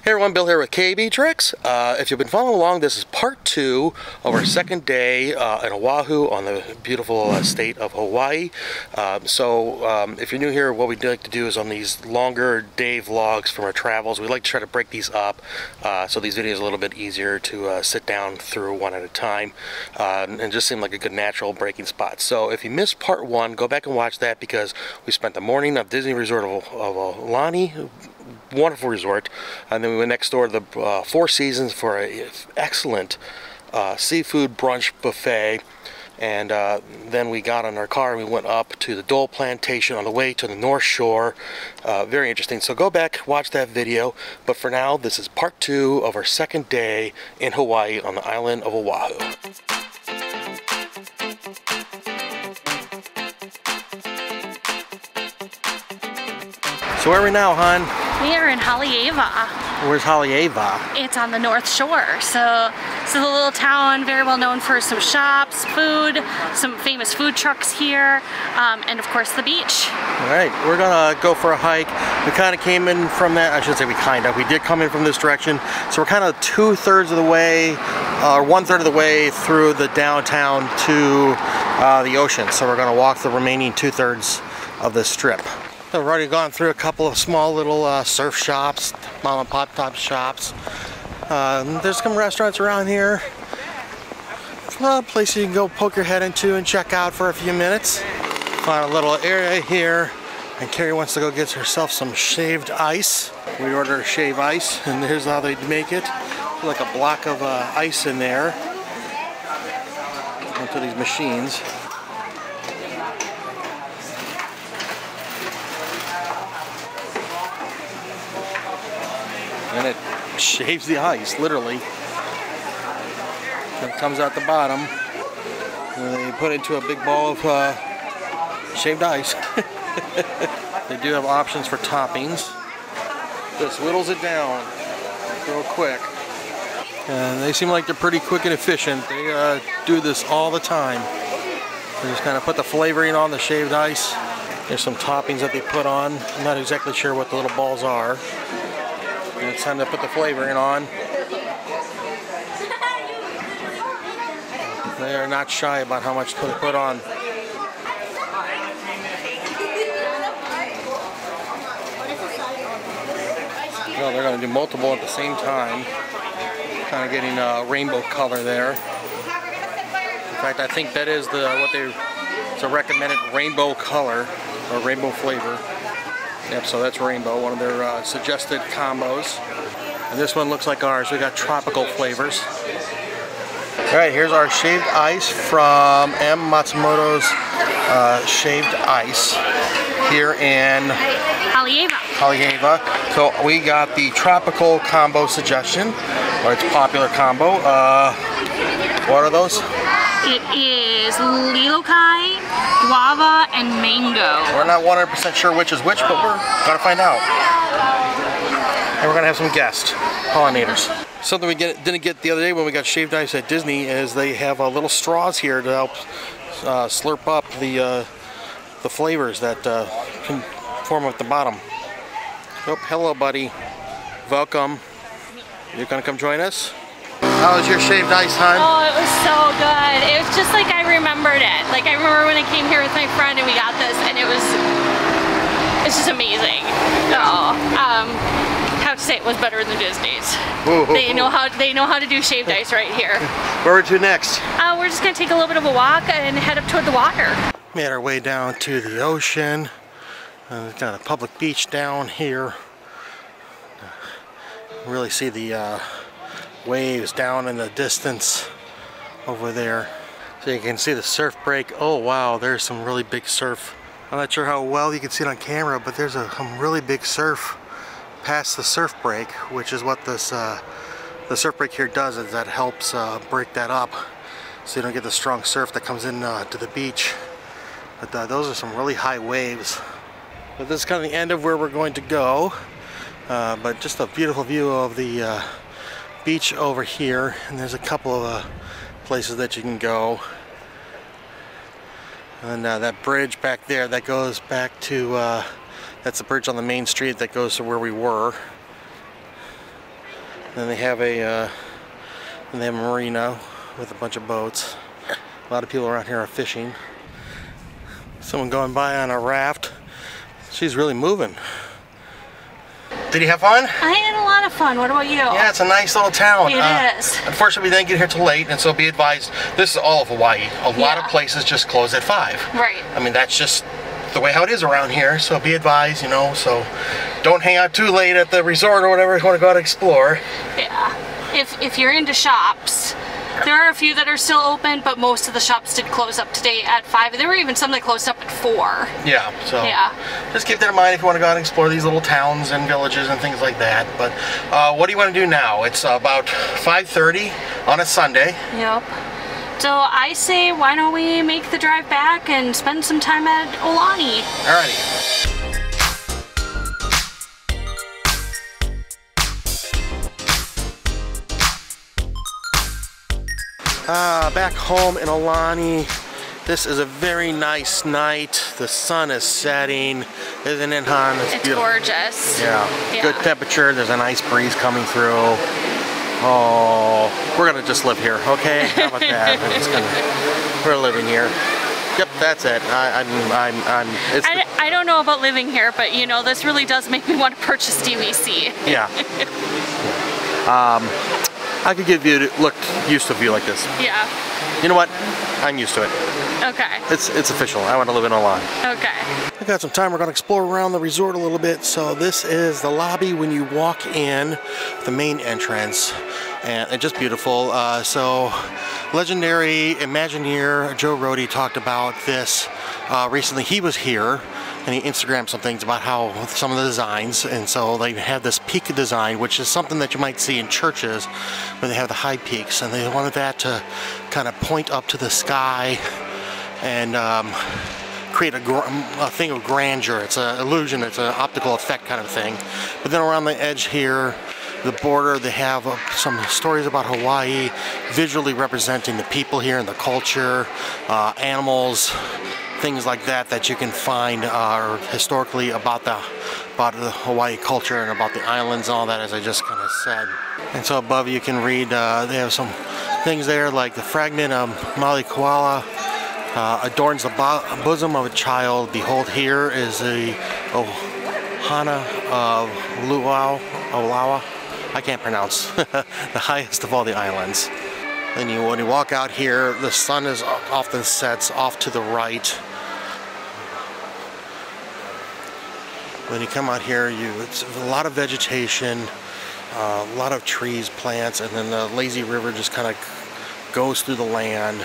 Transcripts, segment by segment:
Hey everyone, Bill here with KB Tricks. If you've been following along, this is part 2 of our second day in Oahu on the beautiful state of Hawaii. If you're new here, what we'd like to do is on these longer day vlogs from our travels, we like to try to break these up so these videos are a little bit easier to sit down through one at a time and just seem like a good natural breaking spot. So if you missed part 1, go back and watch that because we spent the morning at Disney Resort of Aulani. Wonderful resort, and then we went next door to the Four Seasons for an excellent seafood brunch buffet, and then we got on our car and we went up to the Dole Plantation on the way to the North Shore. Very interesting, so go back, watch that video, but for now this is part 2 of our second day in Hawaii on the island of Oahu. So where are we now, hon? We are in Haleiwa. Where's Haleiwa? It's on the North Shore. So it's a little town, very well known for some shops, food, some famous food trucks here, and of course the beach. All right, we're gonna go for a hike. We kind of came in from that, I should say we did come in from this direction. So we're kind of 2/3 of the way, or 1/3 of the way through the downtown to the ocean. So we're gonna walk the remaining 2/3 of this strip. So we've already gone through a couple of small little surf shops, mom and pop top shops. There's some restaurants around here. A lot of places you can go poke your head into and check out for a few minutes. Find a little area here, and Carrie wants to go get herself some shaved ice. We ordered shaved ice, and here's how they make it. Like a block of ice in there onto these machines. And it shaves the ice, literally. And it comes out the bottom. And they put it into a big ball of shaved ice. They do have options for toppings. Just whittles it down real quick. And they seem like they're pretty quick and efficient. They do this all the time. They just kind of put the flavoring on the shaved ice. There's some toppings that they put on. I'm not exactly sure what the little balls are. And it's time to put the flavoring on. They are not shy about how much to put on. Well, they're going to do multiple at the same time. Kind of getting a rainbow color there. In fact, I think that is it's a recommended rainbow color or rainbow flavor. Yep, so that's rainbow, one of their suggested combos. And this one looks like ours. We got tropical flavors. All right, here's our shaved ice from M. Matsumoto's Shaved Ice here in Haleiwa. So we got the tropical combo suggestion, or its popular combo. What are those? It is lilokai, guava, and mango. We're not 100% sure which is which, but we're gonna find out. And we're gonna have some guest pollinators. Something we didn't get the other day when we got shaved ice at Disney is they have little straws here to help slurp up the flavors that can form at the bottom. Oh, hello, buddy. Welcome. You're gonna come join us? How was your shaved ice, hon? Oh, it was so good. It was just like I remembered it. Like I remember when I came here with my friend and we got this, and it's just amazing. Oh, I have to say it was better than Disney's. Ooh. They know how to do shaved ice right here. Where are we to next? We're just gonna take a little bit of a walk and head up toward the water. Made our way down to the ocean. We've got a public beach down here. Really see the waves down in the distance over there. So you can see the surf break. Oh wow, there's some really big surf. I'm not sure how well you can see it on camera, but there's some really big surf past the surf break, which is what this the surf break here does, is that helps break that up so you don't get the strong surf that comes in to the beach. But those are some really high waves. But this is kind of the end of where we're going to go. But just a beautiful view of the beach over here, and there's a couple of places that you can go. And that bridge back there that goes back to that's the bridge on the main street that goes to where we were. Then they have a marina with a bunch of boats. A lot of people around here are fishing. Someone going by on a raft. She's really moving. Did you have fun? I had a lot of fun. What about you? Yeah, it's a nice little town. It is. Unfortunately, we didn't get here till late, and so be advised, this is all of Hawaii. A lot of places just close at 5. Right. I mean, that's just the way how it is around here, so be advised, you know, so don't hang out too late at the resort or whatever if you want to go out and explore. Yeah. If you're into shops, there are a few that are still open, but most of the shops did close up today at 5. There were even some that closed up at 4. Yeah, so just keep that in mind if you want to go out and explore these little towns and villages and things like that. But what do you want to do now? It's about 5:30 on a Sunday. Yep. So I say, why don't we make the drive back and spend some time at Aulani? Alrighty. Back home in Aulani. This is a very nice night. The sun is setting, isn't it, hon? It's gorgeous. Yeah. Good temperature. There's a nice breeze coming through. Oh, we're gonna just live here, okay? How about that? We're living here. Yep, that's it. I don't know about living here, but you know, this really does make me want to purchase DVC. Yeah. I could get used to a view like this. Yeah. You know what? I'm used to it. Okay. It's official. I want to live in Aulani. Okay. I got some time. We're going to explore around the resort a little bit. So this is the lobby when you walk in, the main entrance, and it's just beautiful. So legendary Imagineer Joe Rohde talked about this recently. He was here and he Instagrammed some things about how some of the designs, and so they have this peak design, which is something that you might see in churches where they have the high peaks, and they wanted that to kind of point up to the sky and create a thing of grandeur. It's an illusion, it's an optical effect kind of thing. But then around the edge here, the border, they have some stories about Hawaii, visually representing the people here and the culture, animals, things like that that you can find historically about the Hawaii culture and about the islands and all that, as I just kind of said. And so above you can read, they have some things there like the fragment of Maui Koala adorns the bosom of a child. Behold, here is the Ohana of Olawa. I can't pronounce. The highest of all the islands. Then when you walk out here, the sun is often sets off to the right. When you come out here, it's a lot of vegetation, a lot of trees, plants, and then the lazy river just kind of goes through the land.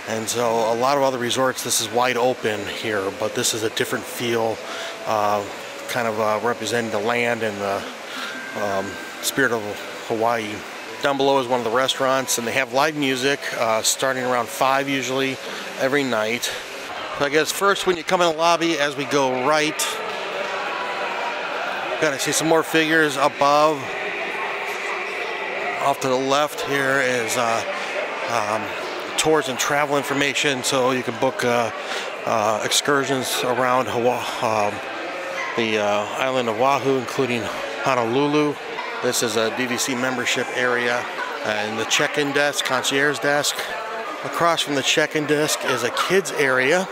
And so a lot of other resorts, this is wide open here, but this is a different feel, kind of representing the land and the spirit of Hawaii. Down below is one of the restaurants, and they have live music starting around 5 usually every night. So I guess first when you come in the lobby, as we go right, gotta see some more figures above. Off to the left here is tours and travel information, so you can book excursions around the island of Oahu, including Honolulu. This is a DVC membership area, and the check-in desk, concierge desk. Across from the check-in desk is a kids area.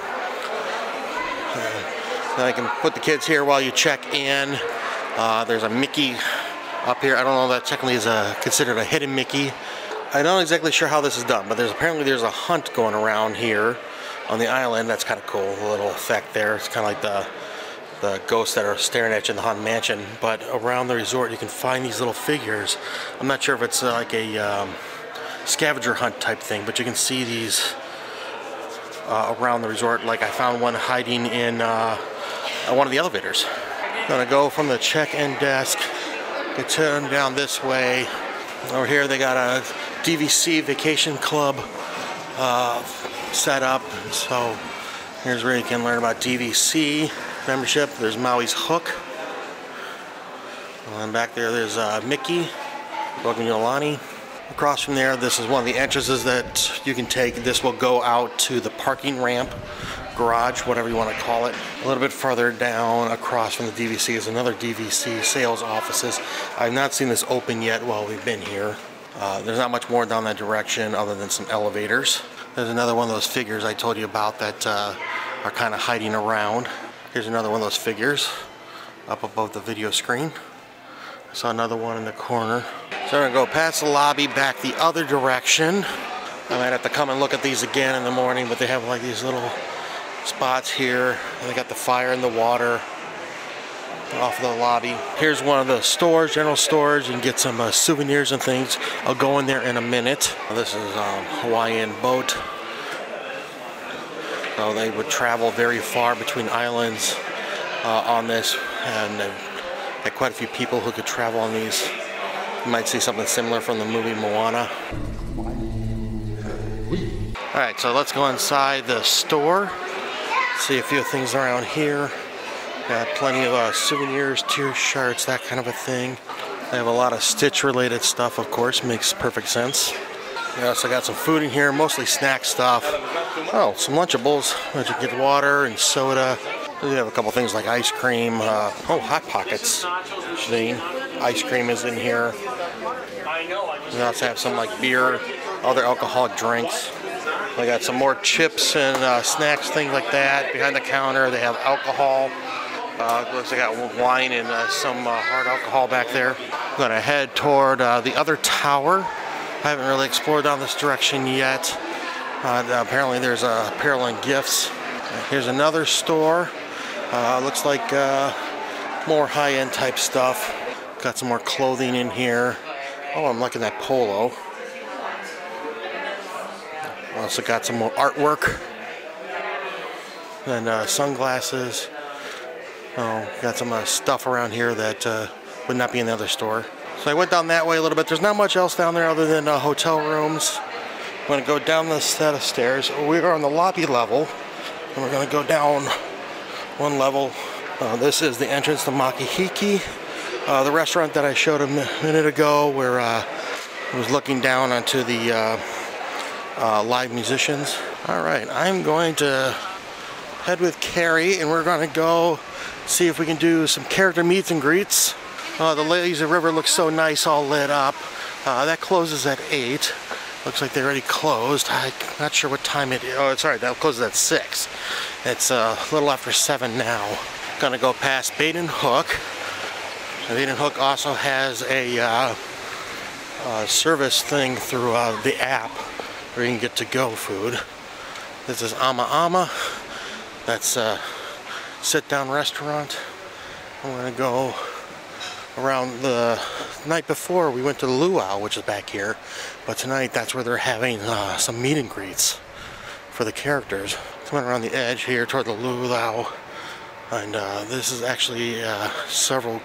I can put the kids here while you check in. There's a Mickey up here. I don't know if that technically is considered a hidden Mickey. I'm not exactly sure how this is done, but apparently there's a hunt going around here on the island. That's kind of cool, a little effect there. It's kind of like the ghosts that are staring at you in the Haunted Mansion. But around the resort you can find these little figures. I'm not sure if it's like a scavenger hunt type thing, but you can see these around the resort. Like I found one hiding in one of the elevators. Gonna go from the check-in desk, get turned down this way. Over here they got a DVC vacation club set up. So here's where you can learn about DVC membership. There's Maui's Hook. And back there's Mickey. Welcome to Aulani. Across from there, this is one of the entrances that you can take. This will go out to the parking ramp garage, whatever you want to call it. A little bit farther down across from the DVC is another DVC sales offices. I've not seen this open yet while we've been here. There's not much more down that direction other than some elevators. There's another one of those figures I told you about that are kind of hiding around. Here's another one of those figures up above the video screen. I saw another one in the corner. So I'm gonna go past the lobby back the other direction. I might have to come and look at these again in the morning, but they have like these little spots here. And they got the fire and the water off of the lobby. Here's one of the stores, general stores. You can get some souvenirs and things. I'll go in there in a minute. This is Hawaiian boat. So they would travel very far between islands on this, and had quite a few people who could travel on these. You might see something similar from the movie Moana. Alright, so let's go inside the store. See a few things around here. Got plenty of souvenirs, t-shirts, that kind of a thing. They have a lot of Stitch related stuff, of course, makes perfect sense. We also got some food in here, mostly snack stuff. Oh, some Lunchables. You can get water and soda. We have a couple things like ice cream. Oh, Hot Pockets. Ice cream is in here. We also have some like beer, other alcoholic drinks. We got some more chips and snacks, things like that. Behind the counter, they have alcohol. Looks like I got wine and some hard alcohol back there. I'm gonna head toward the other tower. I haven't really explored down this direction yet. Apparently there's apparel and gifts. Here's another store. Looks like more high-end type stuff. Got some more clothing in here. Oh, I'm liking that polo. Also got some more artwork. And sunglasses. Oh, got some stuff around here that would not be in the other store. So I went down that way a little bit. There's not much else down there other than hotel rooms. I'm going to go down this set of stairs. We are on the lobby level, and we're going to go down one level. This is the entrance to Makahiki, the restaurant that I showed a minute ago, where I was looking down onto the live musicians. All right, I'm going to head with Carrie, and we're going to go see if we can do some character meets and greets. The lazy river looks so nice, all lit up. That closes at 8. Looks like they already closed. I'm not sure what time it is. Oh, it's alright, that closes at 6. It's a little after 7 now. Gonna go past Bait and Hook. Bait and Hook also has a service thing through the app where you can get to-go food. This is Ama Ama. That's a sit-down restaurant. I'm gonna go around. The night before we went to the Luau, which is back here, but tonight that's where they're having some meet and greets for the characters. Coming around the edge here toward the Luau, and this is actually several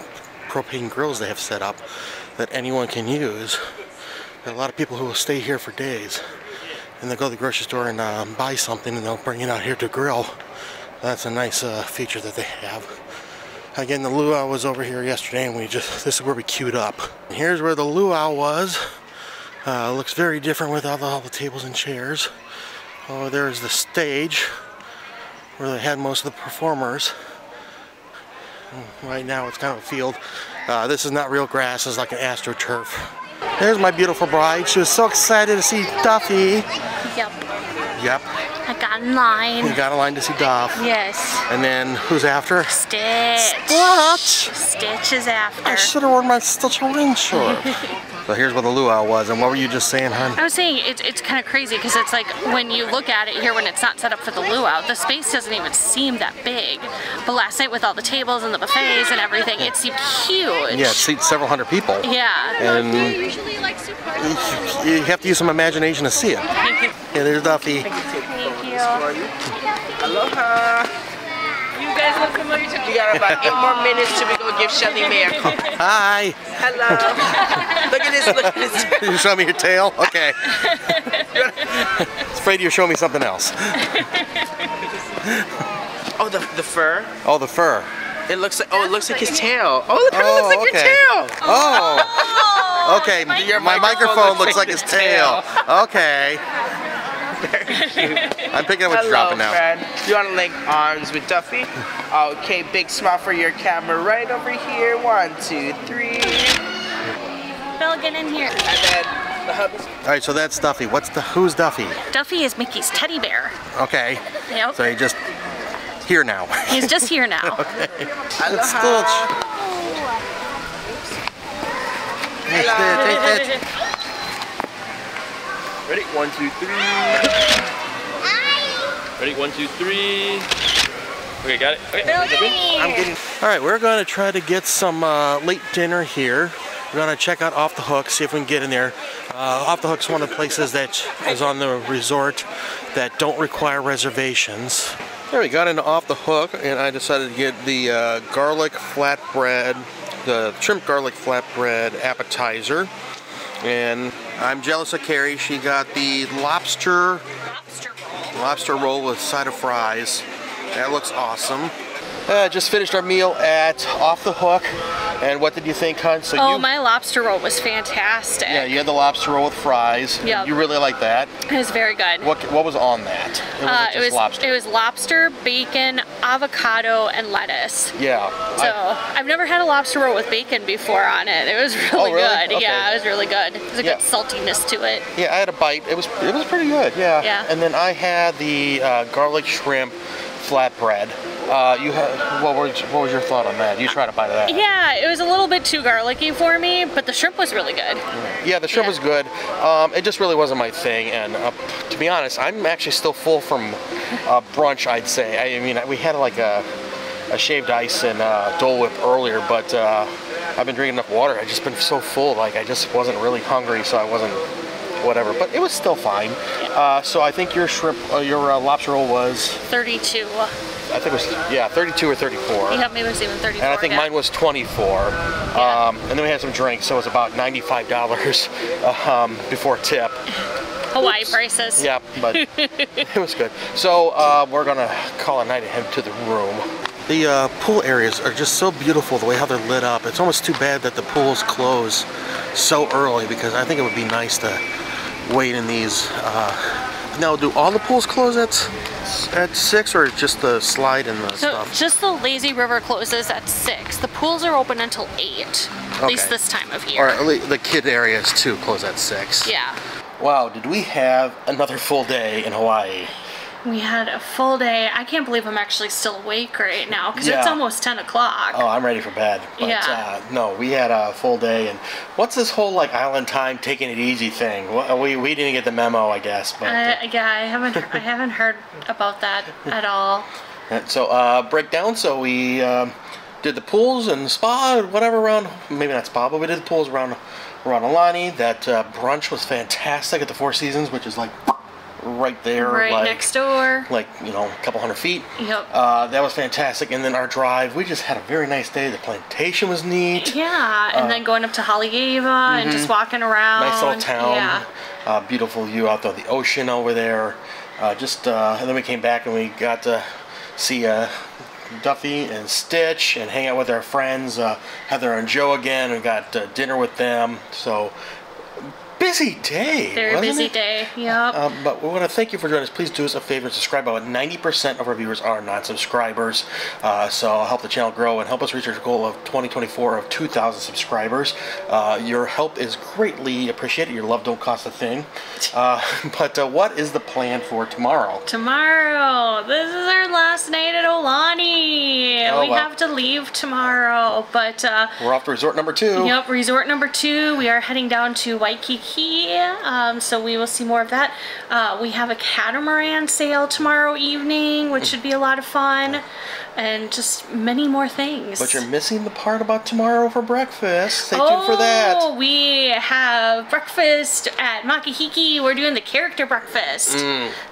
propane grills they have set up that anyone can use. There are a lot of people who will stay here for days, and they'll go to the grocery store and buy something, and they'll bring it out here to grill. That's a nice feature that they have. Again, the luau was over here yesterday, and this is where we queued up. Here's where the luau was. Looks very different with all the tables and chairs. Oh, there's the stage where they had most of the performers. Right now it's kind of a field. This is not real grass, it's like an AstroTurf. There's my beautiful bride. She was so excited to see Duffy. Yep. Yep. I got in line. You got in line to see Duff. Yes. And then who's after? Stitch. What? Stitch is after. I should have worn my Stitch orange shirt. So here's where the luau was, and what were you just saying, hon? I was saying it's kind of crazy because it's like when you look at it here when it's not set up for the luau, the space doesn't even seem that big. But last night with all the tables and the buffets and everything, it seemed huge. Yeah, it seats several hundred people. Yeah. And usually like super. You have to use some imagination to see it. Yeah, there's Duffy. Thank you. Aloha. You guys look familiar to me. You got about 8 more minutes till we go give Shelly Mayer. Hi. Hello. Look at this, look at this. You show me your tail? Okay. I was afraid you'd show me something else. Oh, the fur? Oh, the fur. It looks like his tail. Oh, look how it looks like your tail. Oh. Okay, my microphone looks like his tail. Okay. I'm picking up what you're dropping now. Friend. You want to link arms with Duffy? Okay, big smile for your camera right over here. 1, 2, 3. Bill, get in here. And then the hubby. All right, so that's Duffy. Who's Duffy? Duffy is Mickey's teddy bear. Okay. Yep. So he just here now. He's just here now. Okay. Aloha. Let's Stitch. Hey, Stitch. Ready? 1, 2, 3. Ready? 1, 2, 3. Okay, got it. Okay. Bill, get in I'm here. getting. All right, we're going to try to get some late dinner here. We're going to check out Off the Hook, see if we can get in there. Off the Hook's one of the places that is on the resort that don't require reservations. There, we got into Off the Hook, and I decided to get the garlic flatbread, the shrimp garlic flatbread appetizer. And I'm jealous of Carrie. She got the lobster roll with side of fries. That looks awesome. Just finished our meal at Off the Hook, and what did you think, hon? So my lobster roll was fantastic. Yeah, you had the lobster roll with fries. Yep. You really like that. It was very good. What was on that? It was lobster. It was lobster, bacon, avocado, and lettuce. Yeah. So I've never had a lobster roll with bacon before on it. It was really good. Okay. Yeah, it was really good. There's a good saltiness to it. Yeah, I had a bite. It was pretty good. Yeah. Yeah. And then I had the garlic shrimp flatbread. You had what was your thought on that? You tried a bite of that? Yeah, it was a little bit too garlicky for me, but the shrimp was really good. Yeah, the shrimp was good. It just really wasn't my thing, and to be honest, I'm actually still full from brunch, I'd say. I mean, we had like a shaved ice and Dole Whip earlier, but I've been drinking enough water. I've just been so full, like I just wasn't really hungry, so I wasn't whatever. But it was still fine. So I think your lobster roll was 32. I think it was 32 or 34. Yeah, maybe it was even 34. And I think mine was 24. Yeah. And then we had some drinks, so it was about $95 before tip. Hawaii prices. Yeah, but it was good. So we're gonna call it a night and head to the room. The pool areas are just so beautiful, the way how they're lit up. It's almost too bad that the pools close so early, because I think it would be nice to wait in these. Now, do all the pools close at 6, or just the slide and the stuff? Just the lazy river closes at 6. The pools are open until 8, at least this time of year. Or at least the kid areas too close at 6. Yeah. Wow, did we have another full day in Hawaii? We had a full day. I can't believe I'm actually still awake right now, because it's almost 10 o'clock. Oh, I'm ready for bed. But, no, we had a full day. And what's this whole like island time, taking it easy thing? We didn't get the memo, I guess. But yeah, I haven't heard about that at all. So breakdown. So we did the pools and the spa, whatever around. Maybe not spa, but we did the pools around Aulani. That brunch was fantastic at the Four Seasons, which is like right there, right like, next door, like, you know, a couple hundred feet. Yep. That was fantastic. And then our drive, we just had a very nice day. The plantation was neat. Yeah, and then going up to Haleiwa and just walking around. Nice little town. Yeah. Beautiful view out there, the ocean over there. And then we came back and we got to see Duffy and Stitch and hang out with our friends, Heather and Joe again. We got dinner with them. So busy day. Very busy day. Yep. But we want to thank you for joining us. Please do us a favor and subscribe. About 90% of our viewers are non-subscribers, so help the channel grow and help us reach our goal of 2024 of 2,000 subscribers. Your help is greatly appreciated. Your love don't cost a thing. But what is the plan for tomorrow? Tomorrow, this is our last night at Aulani. Oh, we wow. have to leave tomorrow, but we're off to resort number 2. Yep, resort number 2. We are heading down to Waikiki. So we will see more of that. We have a catamaran sail tomorrow evening, which should be a lot of fun, and just many more things. But you're missing the part about tomorrow for breakfast. Stay tuned for that. Oh, we have breakfast at Makahiki. We're doing the character breakfast.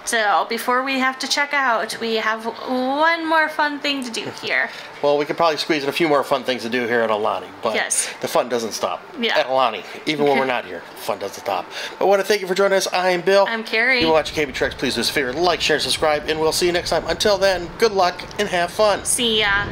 So before we have to check out, we have one more fun thing to do here. Well, we could probably squeeze in a few more fun things to do here at Aulani, but yes, the fun doesn't stop at Aulani. Even when we're not here, the fun doesn't stop. But I want to thank you for joining us. I am Bill. I'm Carrie. If you watch KB Treks, please do us a favor, like, share, subscribe, and we'll see you next time. Until then, good luck and have fun. See ya.